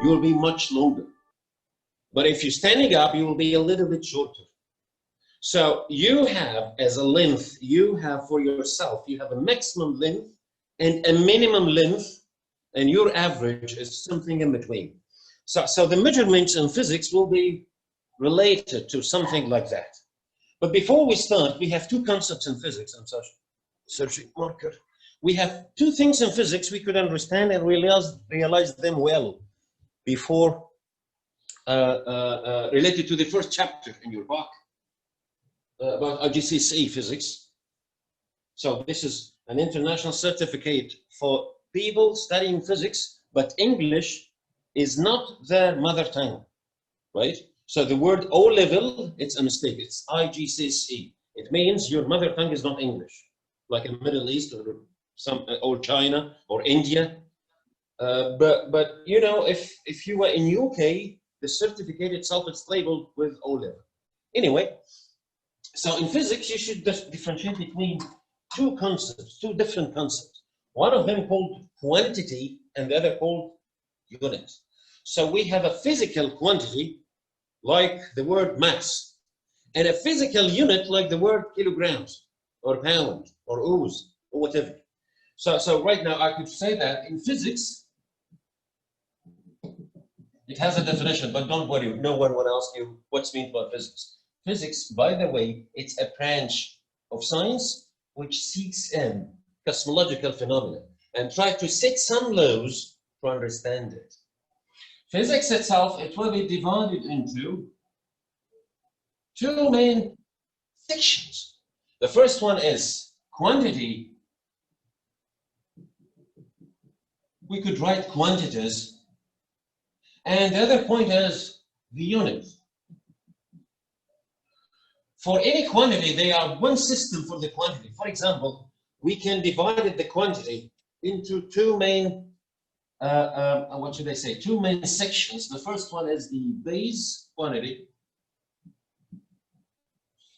you'll be much longer. But if you're standing up, you will be a little bit shorter. So you have, as a length, you have for yourself, you have a maximum length and a minimum length, and your average is something in between. So the measurements in physics will be related to something like that. But before we start, we have two concepts in physics. I'm searching marker. We have two things in physics we could understand and realize them well before related to the first chapter in your book about IGCSE physics. So this is an international certificate for people studying physics, but English is not their mother tongue, right? So the word O level, it's a mistake. It's IGCSE. It means your mother tongue is not English, like in the Middle East or China or India. But you know, if you were in UK, the certificate itself is labeled with O level. Anyway, so in physics, you should differentiate between two concepts, two different concepts. One of them called quantity and the other called unit. So we have a physical quantity like the word mass, and a physical unit like the word kilograms or pound or oz or whatever. So right now I could say that in physics, it has a definition, but don't worry, no one will ask you what's meant by physics. Physics, by the way, it's a branch of science which seeks in cosmological phenomena and try to set some laws to understand it. Physics itself, it will be divided into two main sections. The first one is quantity. We could write quantities. And the other point is the unit. For any quantity, they are one system for the quantity. For example, we can divide the quantity into two main what should I say? Two main sections. The first one is the base quantity,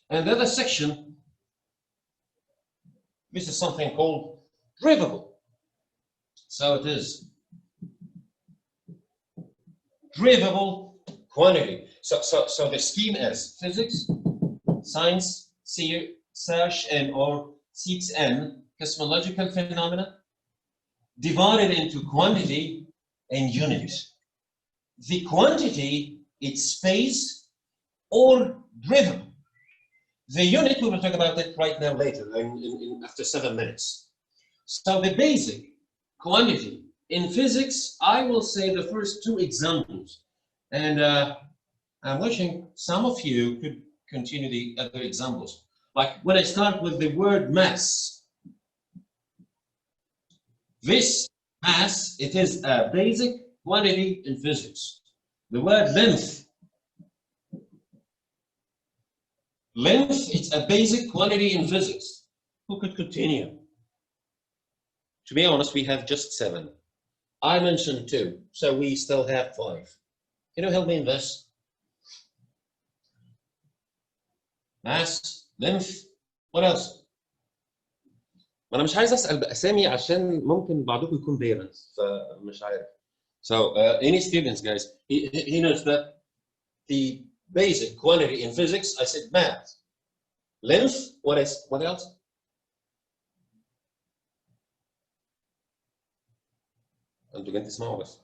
and the other section, this is something called derivable. So it is derivable quantity. So the scheme is physics, science, search and or seeks in cosmological phenomena, divided into quantity and unit. The quantity, it's space or derivable. The unit, we will talk about it right now later, after 7 minutes. So the basic quantity in physics, I will say the first two examples. And I'm wishing some of you could continue the other examples. Like when I start with the word mass, this mass, it is a basic quantity in physics. The word length. Length, it's a basic quantity in physics. Who could continue? To be honest, we have just 7. I mentioned 2, so we still have 5. Can you help me in this? Mass, length, what else? أنا مش عايز أسأل بأسامي عشان ممكن بعضكم يكون parents فمش عارف. So any students, guys, he knows that the basic quantity in physics, I said math. Length, what else? أنتوا جايين تسمعوا بس.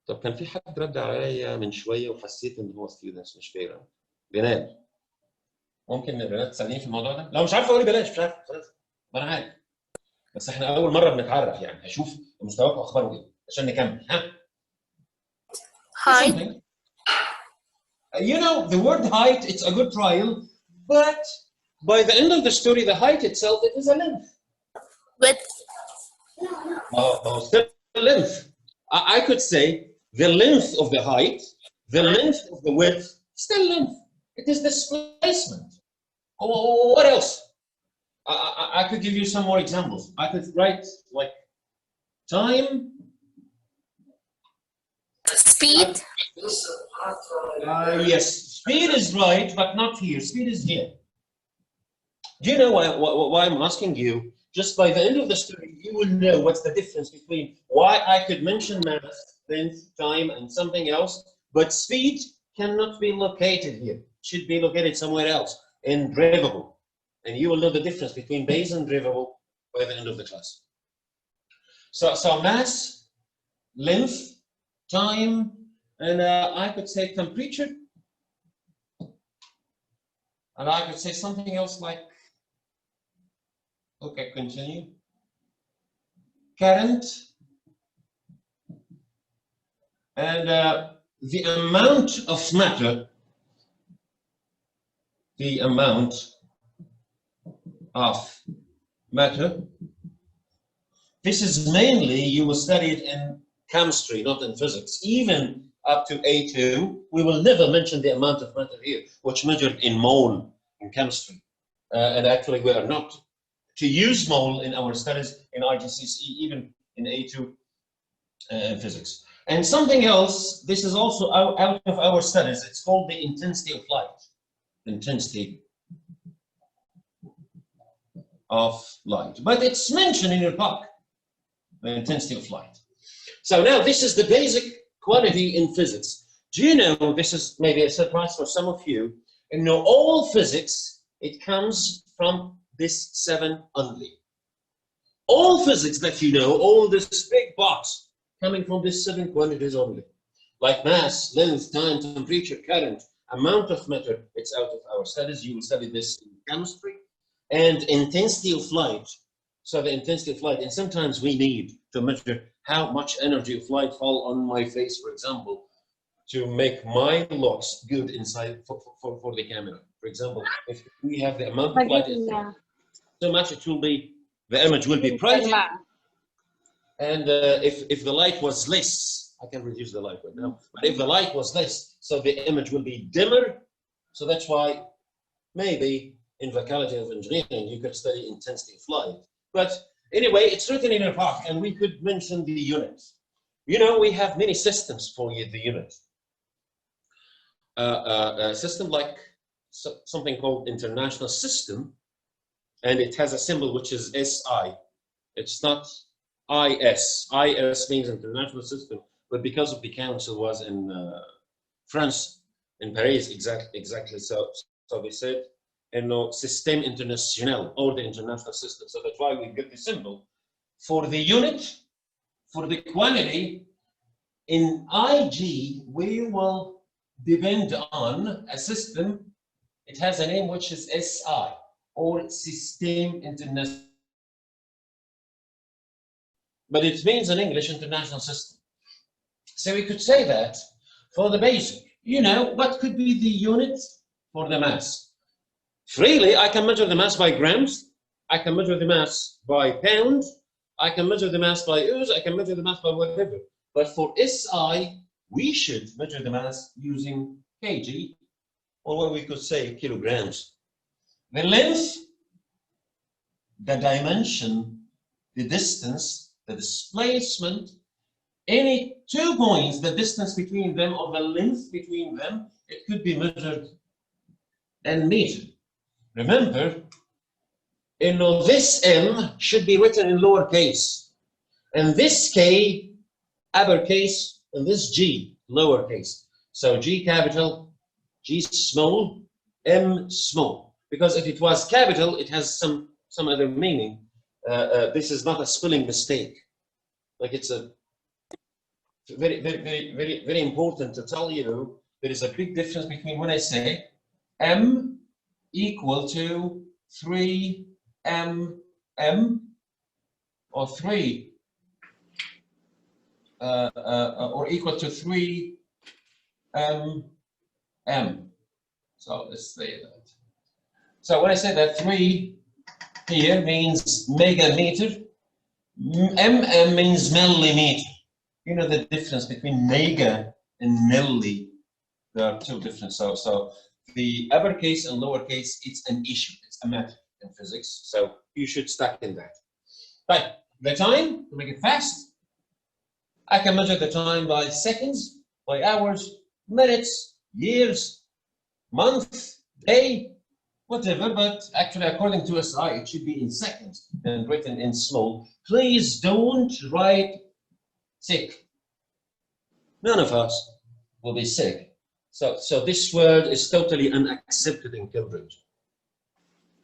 طب كان في حد رد عليا من شوية وحسيت إن هو students مش parent. بنات. ممكن بنات تسأليني في الموضوع ده؟ لو مش عارفة قولي بلاش، مش عارفة خلاص. ما أنا عارف. بس إحنا أول مرة بنتعرف يعني، هشوف مستواكم أخباره إيه عشان نكمل، ها؟ Hi. You know, the word height, it's a good trial, but by the end of the story, the height itself, it is a length. Width. Still length. I could say the length of the height, the length of the width, still length. It is displacement. What else? I could give you some more examples. I could write like time. Speed. Yes, speed is right, but not here. Speed is here. Do you know why I'm asking you just by the end of the story, you will know what's the difference between why I could mention mass, length, time, and something else, but speed cannot be located here. It should be located somewhere else, in drivable. And you will know the difference between base and drivable by the end of the class. So mass, length, time, and I could say temperature, and I could say something else like, okay, continue. Current, and the amount of matter, this is mainly, you will study it in chemistry, not in physics. Even up to A2, we will never mention the amount of matter here, which measured in mole in chemistry. And actually we are not to use mole in our studies in IGCSE, even in A2 physics. And something else, this is also out of our studies, it's called the intensity of light. Intensity of light. But it's mentioned in your book, the intensity of light. So now this is the basic quantity in physics. Do you know, this is maybe a surprise for some of you, and know all physics, it comes from this 7 only. All physics that you know, all this big box, coming from this 7 quantities only. Like mass, length, time, temperature, current, amount of matter, it's out of our studies. You will study this in chemistry. And intensity of light. So the intensity of light, and sometimes we need to measure how much energy of light fall on my face, for example, to make my looks good inside for the camera. For example, if we have the amount of light, so much it will be, the image will be brighter. And if the light was less, I can reduce the light right now, but if the light was less, so the image will be dimmer. So that's why maybe in Faculty of Engineering, you could study intensity of light. But anyway, it's written in your book, and we could mention the units. You know, we have many systems for the units. A system like something called international system, and it has a symbol which is SI. It's not IS. IS means international system, but because of the council was in France, in Paris, exactly so they said, Système International, or the international system. So that's why we get the symbol. For the unit, for the quantity, in IG, we will depend on a system. It has a name which is SI, or Système International. But it means in English, international system. So we could say that for the basic, you know, what could be the unit for the mass? Freely, I can measure the mass by grams, I can measure the mass by pounds, I can measure the mass by ounce, I can measure the mass by whatever. But for SI, we should measure the mass using kg, or what we could say kilograms. The length, the dimension, the distance, the displacement, any 2 points, the distance between them or the length between them, it could be measured and measured. Remember, this M should be written in lowercase, and this K uppercase, and this G lowercase. So G capital, G small, M small. Because if it was capital, it has some other meaning. This is not a spelling mistake. Like, it's a very important to tell you. There is a big difference between when I say M equal to 3mm or 3 or equal to 3mm. So let's say that. So when I say that 3 here means megameter, mm means millimeter. You know the difference between mega and milli. There are 2 different. So the uppercase and lowercase, it's an issue. It's a matter in physics. So you should stuck in that. Right. The time, to make it fast, I can measure the time by seconds, by hours, minutes, years, month, day, whatever, but actually according to SI, it should be in seconds and written in small. Please don't write sick. None of us will be sick. So this word is totally unaccepted in Cambridge,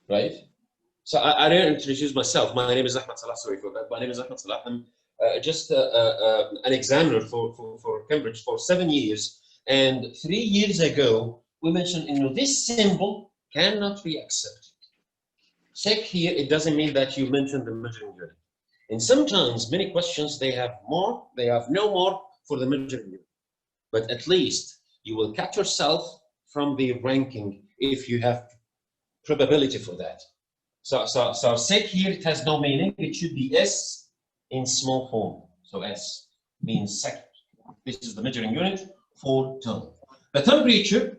right? So I didn't introduce myself. My name is Ahmed Salah, sorry for that. My name is Ahmed Salah. I'm just an examiner for Cambridge for 7 years. And 3 years ago, we mentioned, this symbol cannot be accepted. Sec here, it doesn't mean that you mentioned the measuring unit. And sometimes many questions, they have no more for the measuring unit. But at least you will catch yourself from the ranking if you have probability for that. So sec here, it has no meaning. It should be S in small form. So S means second. This is the measuring unit for tone. The temperature.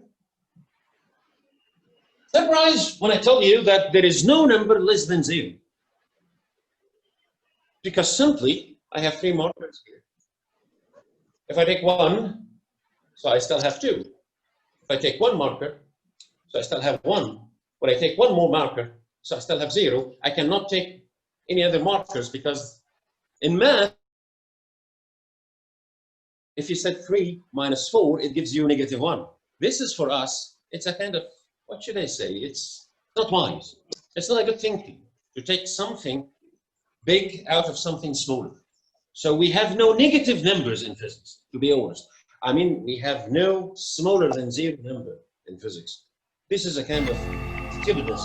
Surprise when I tell you that there is no number less than 0. Because simply, I have 3 markers here. If I take 1, so I still have 2. If I take 1 marker, so I still have 1. When I take 1 more marker, so I still have 0. I cannot take any other markers because in math, if you said 3 minus 4, it gives you -1. This is for us, it's a kind of, what should I say? It's not wise. It's not a good thing to take something big out of something smaller. So we have no negative numbers in physics, to be honest. I mean, we have no smaller than 0 number in physics. This is a kind of stupidness.